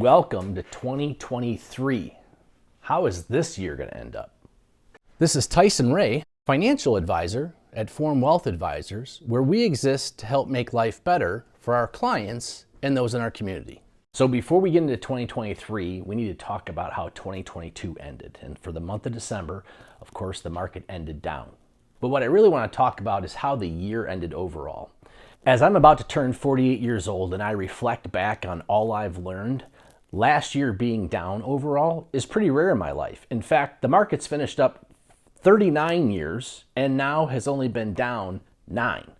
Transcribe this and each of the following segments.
Welcome to 2023. How is this year going to end up? This is Tyson Ray, financial advisor at Form Wealth Advisors, where we exist to help make life better for our clients and those in our community. So before we get into 2023, we need to talk about how 2022 ended. And for the month of December, of course, the market ended down. But what I really want to talk about is how the year ended overall. As I'm about to turn 48 years old and I reflect back on all I've learned, last year being down overall is pretty rare in my life. In fact, the market's finished up 39 years and now has only been down 9.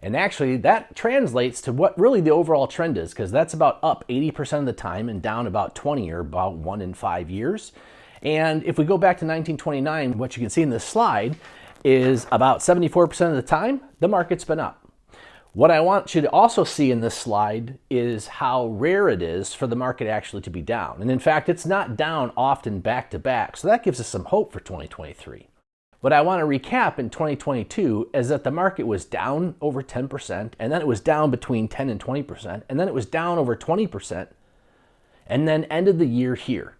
And actually that translates to what really the overall trend is, because that's about up 80% of the time and down about 20 or about 1 in 5 years. And if we go back to 1929, what you can see in this slide is about 74% of the time, the market's been up. What I want you to also see in this slide is how rare it is for the market actually to be down. And in fact, it's not down often back to back. So that gives us some hope for 2023. What I want to recap in 2022 is that the market was down over 10%, and then it was down between 10 and 20%, and then it was down over 20%, and then ended the year here.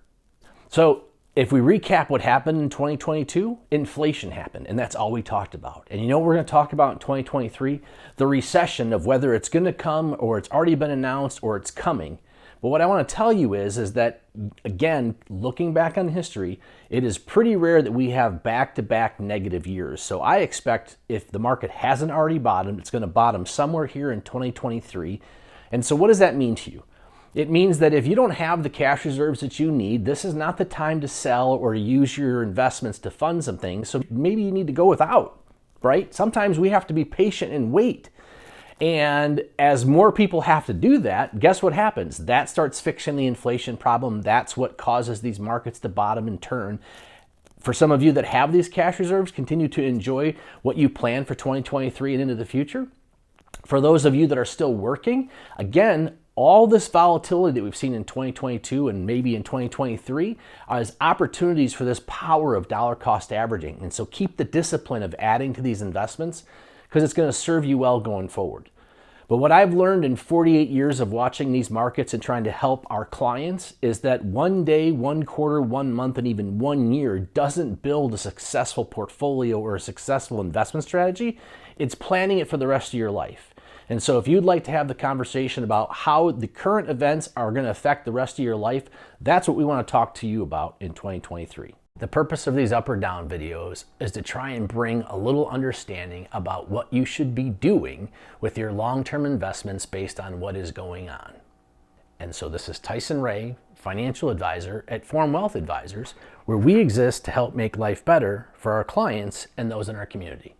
So if we recap what happened in 2022, inflation happened, and that's all we talked about. And you know what we're going to talk about in 2023? The recession, of whether it's going to come or it's already been announced or it's coming. But what I want to tell you is that, again, looking back on history, it is pretty rare that we have back-to-back negative years. So I expect if the market hasn't already bottomed, it's going to bottom somewhere here in 2023. And so what does that mean to you? It means that if you don't have the cash reserves that you need, this is not the time to sell or use your investments to fund some things. So maybe you need to go without, right? Sometimes we have to be patient and wait. And as more people have to do that, guess what happens? That starts fixing the inflation problem. That's what causes these markets to bottom and turn. For some of you that have these cash reserves, continue to enjoy what you plan for 2023 and into the future. For those of you that are still working, again, all this volatility that we've seen in 2022 and maybe in 2023 is opportunities for this power of dollar cost averaging. And so keep the discipline of adding to these investments because it's going to serve you well going forward. But what I've learned in 48 years of watching these markets and trying to help our clients is that one day, 1 quarter, 1 month, and even 1 year doesn't build a successful portfolio or a successful investment strategy. It's planning it for the rest of your life. And so if you'd like to have the conversation about how the current events are going to affect the rest of your life, that's what we want to talk to you about in 2023. The purpose of these up or down videos is to try and bring a little understanding about what you should be doing with your long-term investments based on what is going on. And so this is Tyson Ray, financial advisor at Form Wealth Advisors, where we exist to help make life better for our clients and those in our community.